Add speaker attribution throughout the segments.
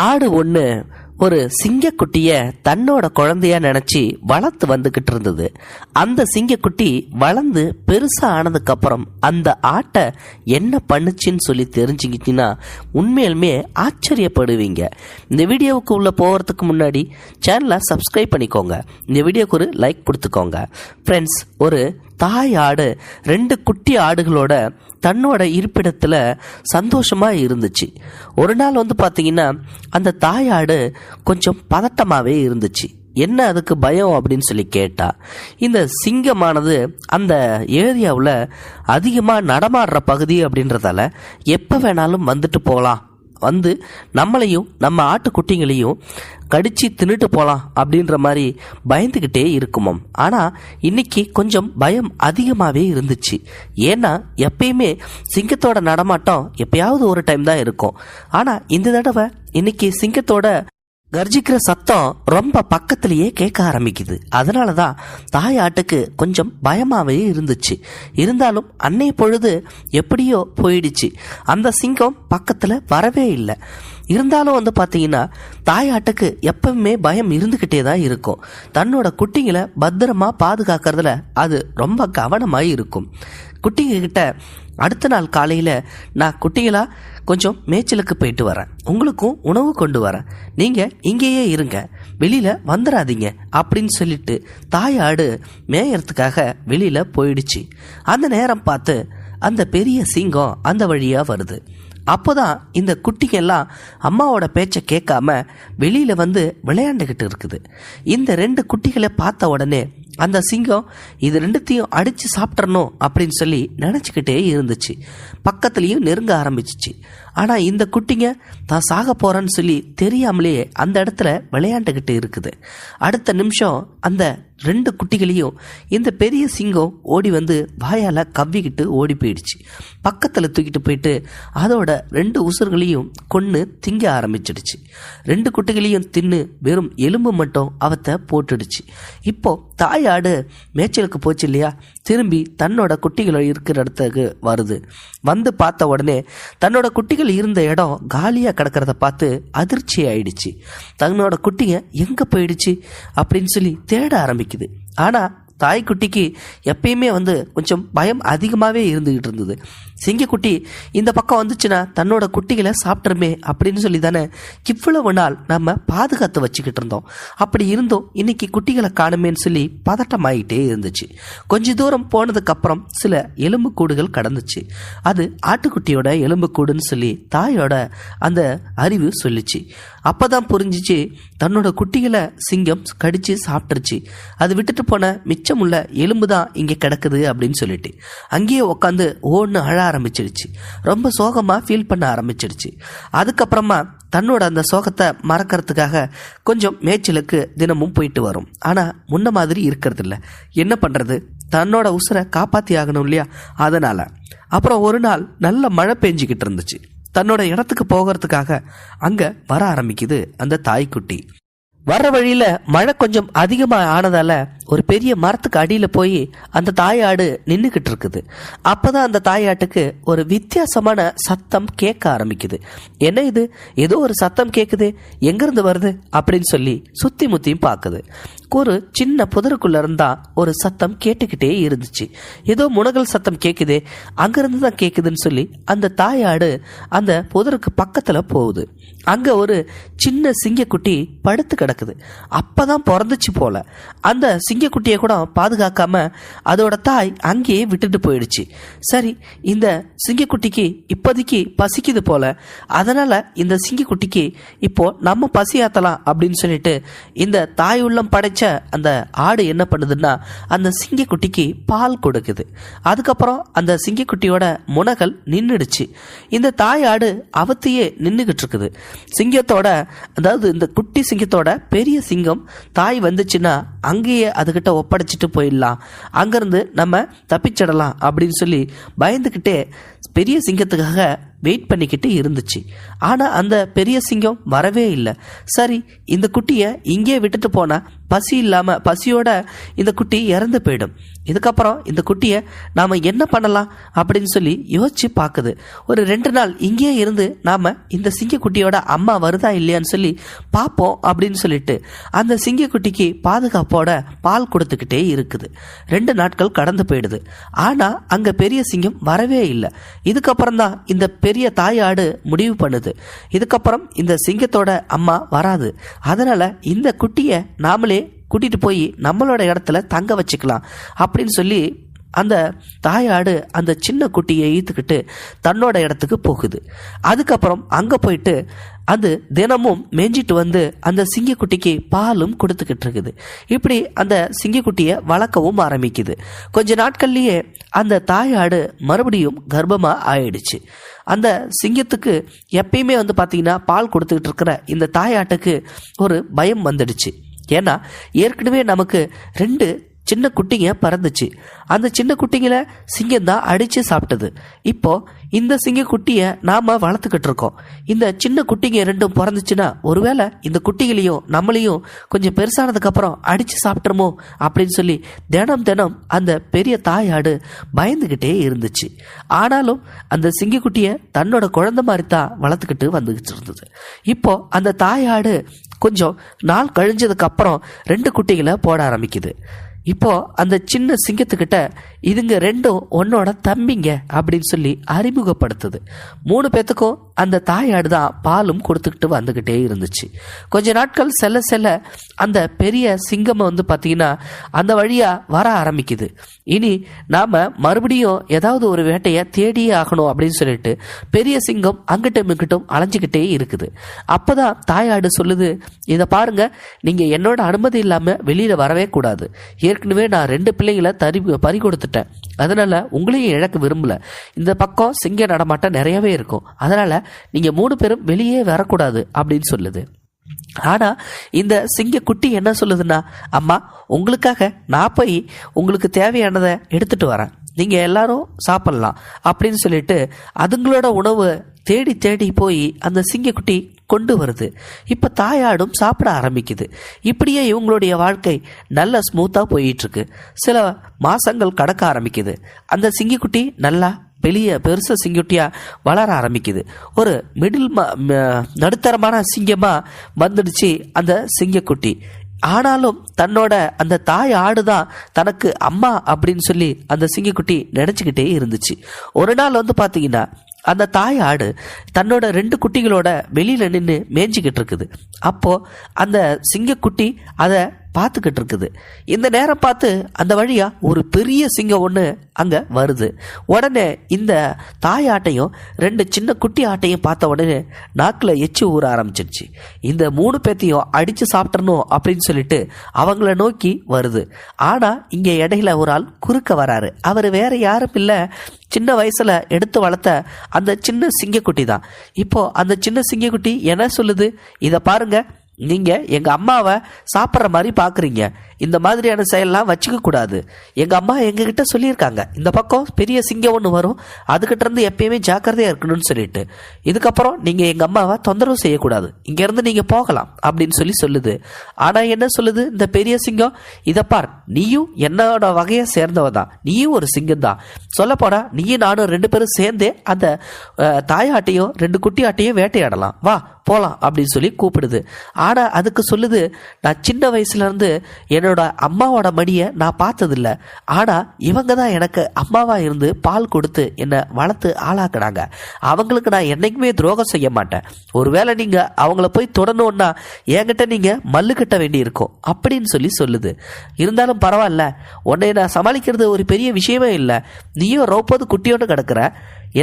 Speaker 1: ஆடு ஒன்று ஒரு சிங்கக்குட்டிய தன்னோட குழந்தையா நினைச்சு வளர்த்து வந்துகிட்டு இருந்தது. அந்த சிங்கக்குட்டி வளர்ந்து பெருசா ஆனதுக்கு அப்புறம் அந்த ஆட்டை என்ன பண்ணுச்சுன்னு சொல்லி தெரிஞ்சுக்கிட்டீங்கன்னா உண்மையிலுமே ஆச்சரியப்படுவீங்க. இந்த வீடியோவுக்கு உள்ள போகிறதுக்கு முன்னாடி சேனலை சப்ஸ்கிரைப் பண்ணிக்கோங்க. இந்த வீடியோக்கு ஒரு லைக் கொடுத்துக்கோங்க. ஃப்ரெண்ட்ஸ், ஒரு தாய் ஆடு 2 குட்டி ஆடுகளோட தன்னோட இருப்பிடத்துல சந்தோஷமா இருந்துச்சு. ஒரு நாள் பார்த்தீங்கன்னா அந்த தாய் ஆடு கொஞ்சம் பதட்டமாவே இருந்துச்சு. என்ன அதுக்கு பயம் அப்படின்னு சொல்லி கேட்டா, இந்த சிங்கமானது அந்த ஏரியாவில் அதிகமாக நடமாடுற பகுதி அப்படின்றதால எப்போ வேணாலும் வந்துட்டு போகலாம், வந்து நம்மளையும் நம்ம ஆட்டுக்குட்டிங்களையும் கடிச்சு தின்னுட்டு போகலாம் அப்படின்ற மாதிரி பயந்துக்கிட்டே இருக்குமாம். ஆனால் இன்னைக்கு கொஞ்சம் பயம் அதிகமாகவே இருந்துச்சு. ஏன்னா எப்பயுமே சிங்கத்தோட நடமாட்டம் எப்பயாவது ஒரு டைம் தான் இருக்கும். ஆனால் இந்த தடவை இன்னைக்கு சிங்கத்தோட கர்ஜிக்கிற சத்தம் ரொம்ப பக்கத்திலேயே கேட்க ஆரம்பிக்குது. அதனால தான் தாய் ஆட்டுக்கு கொஞ்சம் பயமாகவே இருந்துச்சு. இருந்தாலும் அன்னைய பொழுது எப்படியோ போயிடுச்சு. அந்த சிங்கம் பக்கத்தில் வரவே இல்லை. இருந்தாலும் பார்த்தீங்கன்னா தாயாட்டுக்கு எப்பவுமே பயம் இருந்துக்கிட்டே தான் இருக்கும். தன்னோட குட்டிங்களை பத்திரமா பாதுகாக்கிறதுல அது ரொம்ப கவனமாக இருக்கும். குட்டிங்க கிட்ட அடுத்த நாள் காலையில், நான் குட்டிங்களா கொஞ்சம் மேய்ச்சலுக்கு போயிட்டு வரேன், உங்களுக்கும் உணவு கொண்டு வரேன், நீங்கள் இங்கேயே இருங்க, வெளியில் வந்துடாதீங்க அப்படின்னு சொல்லிட்டு தாயாடு மேயறதுக்காக வெளியில் போயிடுச்சு. அந்த நேரம் பார்த்து அந்த பெரிய சிங்கம் அந்த வழியாக வருது. அப்போதான் இந்த குட்டிங்கெல்லாம் அம்மாவோட பேச்சை கேட்காம வெளியில் விளையாண்டுக்கிட்டு இருக்குது. இந்த 2 குட்டிகளை பார்த்த உடனே அந்த சிங்கம் இது 2த்தையும் அடித்து சாப்பிட்றணும் அப்படின்னு சொல்லி நினச்சிக்கிட்டே இருந்துச்சு. பக்கத்துலேயும் நெருங்க ஆரம்பிச்சிச்சு. ஆனால் இந்த குட்டிங்க தான் சாக போகிறேன்னு சொல்லி தெரியாமலேயே அந்த இடத்துல விளையாண்டுக்கிட்டு இருக்குது. அடுத்த நிமிஷம் அந்த 2 குட்டிகளையும் இந்த பெரிய சிங்கம் ஓடி வாயால் கவ்விக்கிட்டு ஓடி போயிடுச்சு. பக்கத்தில் தூக்கிட்டு போயிட்டு அதோட 2 உசுர்களையும் கொன்று திங்க ஆரம்பிச்சிடுச்சு. 2 குட்டிகளையும் தின்னு வெறும் எலும்பு மட்டும் அவத்தை போட்டுடுச்சு. இப்போ தாயாடு மேய்ச்சலுக்கு போச்சு இல்லையா, திரும்பி தன்னோட குட்டிகள் இருக்கிற இடத்துக்கு வருது. பார்த்த உடனே தன்னோட குட்டிகள் இருந்த இடம் காலியாக கிடக்கிறத பார்த்து அதிர்ச்சி ஆயிடுச்சு. தன்னோட குட்டிங்க எங்கே போயிடுச்சு அப்படின்னு சொல்லி தேட ஆரம்பிக்குது. ஆனால் தாய்க்குட்டிக்கு எப்பயுமே கொஞ்சம் பயம் அதிகமாகவே இருந்துகிட்டு இருந்தது. சிங்கக்குட்டி இந்த பக்கம் வந்துச்சுன்னா தன்னோட குட்டிகளை சாப்பிட்ருமே அப்படின்னு சொல்லி தானே இவ்வளவு நாள் நம்ம பாதுகாத்து வச்சுக்கிட்டு இருந்தோம். அப்படி இருந்தோம் இன்னைக்கு குட்டிகளை காணுமேன்னு சொல்லி பதட்டமாயிட்டே இருந்துச்சு. கொஞ்ச தூரம் போனதுக்கு அப்புறம் சில எலும்புக்கூடுகள் கடந்துச்சு. அது ஆட்டுக்குட்டியோட எலும்புக்கூடுன்னு சொல்லி தாயோட அந்த அறிவு சொல்லிச்சு. அப்பதான் புரிஞ்சிச்சு தன்னோட குட்டிகளை சிங்கம் கடிச்சு சாப்பிட்டுருச்சு. அது விட்டுட்டு போன மிச்சமுள்ள எலும்பு தான் இங்கே கிடக்குது அப்படின்னு சொல்லிட்டு அங்கேயே உட்காந்து ஓன்னு அழ ஆரம்பிச்சிடுச்சு. ரொம்ப சோகமா ஃபீல் பண்ண ஆரம்பிச்சிடுச்சு. அதுக்கப்புறமா தன்னோட அந்த சோகத்தை மறக்கிறதுக்காக கொஞ்சம் மேய்ச்சலுக்கு தினமும் போயிட்டு வரும். ஆனா முன்ன மாதிரி இருக்கிறது இல்லை. என்ன பண்றது, தன்னோட உசுரை காப்பாத்தி ஆகணும் இல்லையா. அதனால அப்புறம் ஒரு நாள் நல்ல மழை பெஞ்சிக்கிட்டு இருந்துச்சு. தன்னோட இடத்துக்கு போகிறதுக்காக அங்க வர ஆரம்பிக்குது அந்த தாய்க்குட்டி. வர்ற வழியில மழை கொஞ்சம் அதிகமா ஆனதால ஒரு பெரிய மரத்துக்கு அடியில போய் அந்த தாயாடு நின்றுகிட்டு இருக்குது. அப்பதான் அந்த தாயாட்டுக்கு ஒரு வித்தியாசமான சத்தம் கேட்க ஆரம்பிக்குது. என்ன இது, ஏதோ ஒரு சத்தம் கேட்குது, எங்கிருந்து வருது அப்படின்னு சொல்லி சுத்தி முத்தியும் பார்க்குது. ஒரு சின்ன புதருக்குள்ள இருந்தா ஒரு சத்தம் கேட்டுக்கிட்டே இருந்துச்சு. ஏதோ முனகல் சத்தம் கேட்குதே, அங்கிருந்து தான் கேட்குதுன்னு சொல்லி அந்த தாயாடு அந்த புதருக்கு பக்கத்துல போகுது. அங்க ஒரு சின்ன சிங்கக்குட்டி படுத்து கிடக்குது. அப்பதான் பிறந்துச்சு போல. அந்த சிங்கக்குட்டியை கூட பாதுகாக்காம அதோட தாய் அங்கேயே விட்டுட்டு போயிடுச்சு. சரி, இந்த சிங்கக்குட்டிக்கு இப்போதைக்கு பசிக்குது போல, அதனால இந்த சிங்கக்குட்டிக்கு இப்போ நம்ம பசியாத்தலாம் அப்படின்னு சொல்லிட்டு இந்த தாய் உள்ளம் படைச்ச அந்த ஆடு என்ன பண்ணுதுன்னா அந்த சிங்கக்குட்டிக்கு பால் கொடுக்குது. அதுக்கப்புறம் அந்த சிங்கக்குட்டியோட முனகல் நின்றுடுச்சு. இந்த தாய் ஆடு அவத்தையே நின்றுகிட்டு இருக்குது. சிங்கத்தோட, அதாவது இந்த குட்டி சிங்கத்தோட பெரிய சிங்கம் தாய் வந்துச்சுன்னா அங்கேயே அதுகிட்ட ஒப்படைச்சிட்டு போயிடலாம், அங்கிருந்து நம்ம தப்பிச்சிடலாம் அப்படின்னு சொல்லி பயந்துக்கிட்டே பெரிய சிங்கத்துக்காக வெயிட் பண்ணிக்கிட்டு இருந்துச்சு. ஆனா அந்த பெரிய சிங்கம் வரவே இல்லை. சரி, இந்த குட்டியை இங்கே விட்டுட்டு போனா பசியோட இந்த குட்டி இறந்து போயிடும். இதுக்கப்புறம் இந்த குட்டியை நாம் என்ன பண்ணலாம் அப்படின்னு சொல்லி யோசிச்சு பார்க்குது. ஒரு 2 நாள் இங்கேயே இருந்து நாம் இந்த சிங்கக்குட்டியோட அம்மா வருதா இல்லையான்னு சொல்லி பார்ப்போம் அப்படின்னு சொல்லிட்டு அந்த சிங்கக்குட்டிக்கு பாதுகாப்போட பால் கொடுத்துக்கிட்டே இருக்குது. 2 நாட்கள் கடந்து போயிடுது. ஆனால் அங்கே பெரிய சிங்கம் வரவே இல்லை. இதுக்கப்புறம் தான் இந்த பெரிய தாயாடு முடிவு பண்ணுது, இதுக்கப்புறம் இந்த சிங்கத்தோட அம்மா வராது, அதனால் இந்த குட்டியை நாமளே கூட்டிட்டு போய் நம்மளோட இடத்துல தங்க வச்சுக்கலாம் அப்படின்னு சொல்லி அந்த தாயாடு அந்த சின்ன குட்டியை ஈத்துக்கிட்டு தன்னோட இடத்துக்கு போகுது. அதுக்கப்புறம் அங்கே போயிட்டு அது தினமும் மேய்ஞ்சிட்டு வந்து அந்த சிங்கக்குட்டிக்கு பாலும் கொடுத்துக்கிட்டு இருக்குது. இப்படி அந்த சிங்கக்குட்டியை வளர்க்கவும் ஆரம்பிக்குது. கொஞ்ச நாட்கள்லேயே அந்த தாயாடு மறுபடியும் கர்ப்பமாக ஆயிடுச்சு. அந்த சிங்கத்துக்கு எப்பயுமே பார்த்தீங்கன்னா பால் கொடுத்துக்கிட்டு இருக்கிற இந்த தாயாட்டுக்கு ஒரு பயம் வந்துடுச்சு. ஏன்னா ஏற்கனவே நமக்கு 2 சின்ன குட்டிங்க பறந்துச்சு. அந்த சின்ன குட்டிங்களை சிங்கம் தான் அடித்து சாப்பிட்டது. இப்போ இந்த சிங்கக்குட்டியை நாம் வளர்த்துக்கிட்டு இருக்கோம். இந்த சின்ன குட்டிங்க 2 பிறந்துச்சுன்னா ஒருவேளை இந்த குட்டிகளையும் நம்மளையும் கொஞ்சம் பெருசானதுக்கப்புறம் அடித்து சாப்பிட்ருமோ அப்படின்னு சொல்லி தினம் அந்த பெரிய தாயாடு பயந்துக்கிட்டே இருந்துச்சு. ஆனாலும் அந்த சிங்கக்குட்டியை தன்னோட குழந்தை மாதிரி தான் வளர்த்துக்கிட்டு வந்துக்கிட்டு இருந்தது. இப்போ அந்த தாயாடு கொஞ்சம் நாள் கழிஞ்சதுக்கு அப்புறம் 2 குட்டிகளை போட ஆரம்பிக்குது. இப்போ அந்த சின்ன சிங்கத்துக்கிட்ட இதுங்க 2 உன்னோட தம்பிங்க அப்படின்னு சொல்லி அறிமுகப்படுத்துது. 3 பேத்துக்கும் அந்த தாயாடு தான் பாலும் கொடுத்துக்கிட்டு வந்துக்கிட்டே இருந்துச்சு. கொஞ்ச நாட்கள் செல்ல அந்த பெரிய சிங்கம் பார்த்தீங்கன்னா அந்த வழியா வர ஆரம்பிக்குது. இனி நாம மறுபடியும் ஏதாவது ஒரு வேட்டையை தேடியே ஆகணும் அப்படின்னு சொல்லிட்டு பெரிய சிங்கம் அங்கிட்டும் இங்கிட்டும் அலைஞ்சிக்கிட்டே இருக்குது. அப்பதான் தாயாடு சொல்லுது, இதை பாருங்க, நீங்க என்னோட அனுமதி இல்லாம வெளியில வரவே கூடாது. ஏற்கனவே நான் 2 பிள்ளைங்களை பறி கொடுத்துட்டேன், அதனால உங்களையும் இழக்க விரும்பல. இந்த பக்கம் சிங்க நடமாட்டம் நிறையவே இருக்கும், அதனால நீங்க 3 பேரும் வெளியே வரக்கூடாது அப்படின்னு சொல்லுது. ஆனா இந்த சிங்க குட்டி என்ன சொல்லுதுன்னா, அம்மா உங்களுக்காக நான் போய் உங்களுக்கு தேவையானதை எடுத்துட்டு வரேன், நீங்க எல்லாரும் சாப்பிடலாம் அப்படின்னு சொல்லிட்டு அதுங்களோட உணவு தேடி போய் அந்த சிங்கக்குட்டி கொண்டு வருது. இப்ப தாயாடும் சாப்பிட ஆரம்பிக்குது. இப்படியே இவங்களுடைய வாழ்க்கை நல்ல ஸ்மூத்தா போயிட்டு இருக்கு. சில மாசங்கள் கடக்க ஆரம்பிக்குது. அந்த சிங்கக்குட்டி நல்லா பெருச சிங்கக்குட்டியா வளர ஆரம்பிக்குது. ஒரு நடுத்தரமான சிங்கமா வந்துடுச்சு அந்த சிங்கக்குட்டி. ஆனாலும் தன்னோட அந்த தாய் ஆடுதான் தனக்கு அம்மா அப்படின்னு சொல்லி அந்த சிங்கக்குட்டி நினைச்சுக்கிட்டே இருந்துச்சு. ஒரு நாள் பார்த்தீங்கன்னா அந்த தாய் ஆடு தன்னோட 2 குட்டிகளோட வெளியில நின்று மேய்ஞ்சிக்கிட்டு இருக்குது. அப்போ அந்த சிங்கக்குட்டி அதை பார்த்துக்கிட்டு இருக்குது. இந்த நேரம் பார்த்து அந்த வழியா ஒரு பெரிய சிங்கம் ஒன்று அங்கே வருது. உடனே இந்த தாய் ஆட்டையும் 2 சின்ன குட்டி ஆட்டையும் பார்த்த உடனே நாக்கில் எச்சி ஊற ஆரம்பிச்சிருச்சு. இந்த 3 பேத்தையும் அடித்து சாப்பிட்றணும் அப்படின்னு சொல்லிட்டு அவங்கள நோக்கி வருது. ஆனால் இங்கே இடையில ஒரு ஆள் குறுக்க வராரு. அவர் வேற யாரும் இல்லை, சின்ன வயசுல எடுத்து வளர்த்த அந்த சின்ன சிங்கக்குட்டி தான். இப்போ அந்த சின்ன சிங்கக்குட்டி என்ன சொல்லுது, இதை பாருங்க, நீங்க எங்க அம்மாவை சாப்பிட்ற மாதிரி பாக்குறீங்க, இந்த மாதிரியான செயல்லாம் வச்சுக்க கூடாது. எங்க அம்மா எங்ககிட்ட சொல்லியிருக்காங்க, இந்த பக்கம் பெரிய சிங்கம் ஒன்று வரும், அதுகிட்ட இருந்து எப்பயுமே ஜாக்கிரதையா இருக்கணும்னு சொல்லிட்டு. இதுக்கப்புறம் நீங்க எங்க அம்மாவை தொந்தரவு செய்யக்கூடாது, இங்க இருந்து நீங்க போகலாம் அப்படின்னு சொல்லுது. ஆனா என்ன சொல்லுது இந்த பெரிய சிங்கம், இதை பார், நீயும் என்னோட வகையை சேர்ந்தவ தான், நீயும் ஒரு சிங்கம் தான். சொல்ல போனா நீயும் நானும் 2 பேரும் சேர்ந்தே அந்த தாயாட்டையும் 2 குட்டி ஆட்டையும் வேட்டையாடலாம், வா போலாம் அப்படின்னு சொல்லி கூப்பிடுது. ஆனா அதுக்கு சொல்லுது, நான் சின்ன வயசுல இருந்து என்னோட அம்மாவோட மடியை நான் பார்த்ததில்ல, ஆனா இவங்க தான் எனக்கு அம்மாவா இருந்து பால் கொடுத்து என்னை வளர்த்து ஆளாக்குனாங்க, அவங்களுக்கு நான் என்னைக்குமே துரோகம் செய்ய மாட்டேன். ஒருவேளை நீங்க அவங்கள போய் தொடணும்னா என்கிட்ட நீங்க மல்லு கட்ட வேண்டி இருக்கும் அப்படின்னு சொல்லுது. இருந்தாலும் பரவாயில்ல, உன்னை நான் சமாளிக்கிறது ஒரு பெரிய விஷயமே இல்லை, நீயும் ரோப்பது குட்டியோடு கிடக்குற,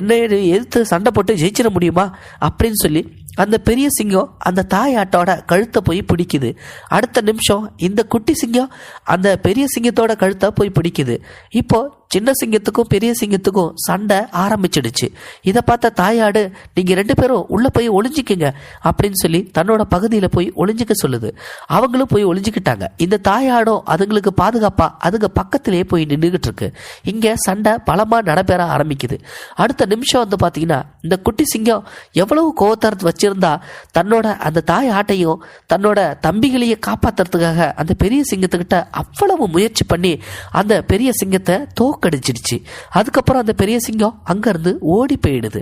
Speaker 1: என்னை எதிர்த்து சண்டை போட்டு ஜெயிச்சிட முடியுமா அப்படின்னு சொல்லி அந்த பெரிய சிங்கம் அந்த தாயாட்டோட கழுத்தை போய் பிடிக்குது. அடுத்த நிமிஷம் இந்த குட்டி சிங்கம் அந்த பெரிய சிங்கத்தோட கழுத்தை போய் பிடிக்குது. இப்போ சின்ன சிங்கத்துக்கும் பெரிய சிங்கத்துக்கும் சண்டை ஆரம்பிச்சிடுச்சு. இதை பார்த்த தாயாடு, நீங்க 2 பேரும் உள்ள போய் ஒளிஞ்சிக்குங்க அப்படின்னு சொல்லி தன்னோட பகுதியில போய் ஒளிஞ்சிக்க சொல்லுது. அவங்களும் போய் ஒளிஞ்சுக்கிட்டாங்க. இந்த தாயாடும் அதுங்களுக்கு பாதுகாப்பா அதுங்க பக்கத்திலேயே போய் நின்றுகிட்டு இருக்கு. இங்க சண்டை பலமா நடைபெற ஆரம்பிக்குது. அடுத்த நிமிஷம் வந்து பாத்தீங்கன்னா இந்த குட்டி சிங்கம் எவ்வளவு கோவத்தரத்து வச்சிருந்தா தன்னோட அந்த தாய் ஆட்டையும் தன்னோட தம்பிகளையே காப்பாத்துறதுக்காக அந்த பெரிய சிங்கத்துக்கிட்ட அவ்வளவு முயற்சி பண்ணி அந்த பெரிய சிங்கத்தை தோக்கடிச்சிடுச்சு. அதுக்கப்புறம் அந்த பெரிய சிங்கம் அங்கிருந்து ஓடி போயிடுது.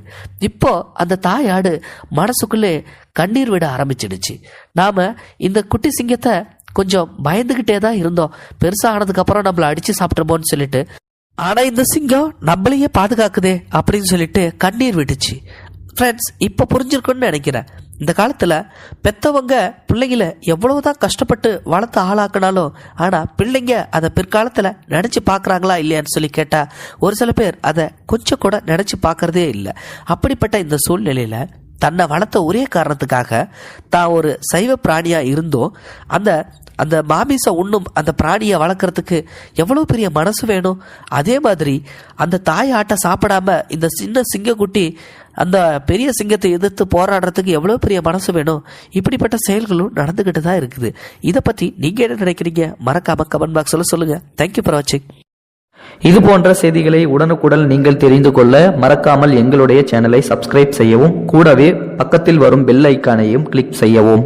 Speaker 1: இப்போ அந்த தாயாடு மனசுக்குள்ளே கண்ணீர் விட ஆரம்பிச்சிடுச்சு. நாம இந்த குட்டி சிங்கத்தை கொஞ்சம் பயந்துகிட்டே தான் இருந்தோம், பெருசா ஆனதுக்கு அப்புறம் நம்மள அடிச்சு சாப்பிட்டுமோன்னு சொல்லிட்டு. ஆனா இந்த சிங்கம் நம்மளையே பாதுகாக்குதே அப்படின்னு சொல்லிட்டு கண்ணீர் விட்டுச்சு. ஃப்ரெண்ட்ஸ், இப்போ புரிஞ்சிருக்குன்னு நினைக்கிறேன். இந்த காலத்தில் பெற்றவங்க பிள்ளைங்களை எவ்வளவுதான் கஷ்டப்பட்டு வளர்த்து ஆளாக்குனாலும் ஆனால் பிள்ளைங்க அதை பிற்காலத்தில் நினச்சி பார்க்குறாங்களா இல்லையான்னு சொல்லி கேட்டால் ஒரு சில பேர் அதை கொஞ்சம் கூட நினச்சி பார்க்குறதே இல்லை. அப்படிப்பட்ட இந்த சூழ்நிலையில் தன்னை வளர்த்த ஒரே காரணத்துக்காக தான் ஒரு சைவ பிராணியாக இருந்தோம் அந்த மாமிசம் உண்ணும் அந்த பிராணியை வளர்க்குறதுக்கு எவ்வளோ பெரிய மனசு வேணும். அதே மாதிரி அந்த தாய் ஆட்டை சாப்பிடாம இந்த சின்ன சிங்கக்குட்டி அந்த பெரிய சிங்கத்தை எதிர்த்து போராடுறதுக்கு எவ்வளோ பெரிய மனசு வேணும். இப்படிப்பட்ட செயல்களும் நடந்துக்கிட்டு தான் இருக்குது. இதை பற்றி நீங்கள் என்ன நினைக்கிறீங்க? மறக்காம கமெண்ட் பாக்ஸில் சொல்லுங்கள். தேங்க்யூ ஃபார் வாட்சிங்.
Speaker 2: இது போன்ற செய்திகளை உடனுக்குடன் நீங்கள் தெரிந்து கொள்ள மறக்காமல் எங்களுடைய சேனலை சப்ஸ்கிரைப் செய்யவும், கூடவே பக்கத்தில் வரும் பெல் ஐக்கானையும் கிளிக் செய்யவும்.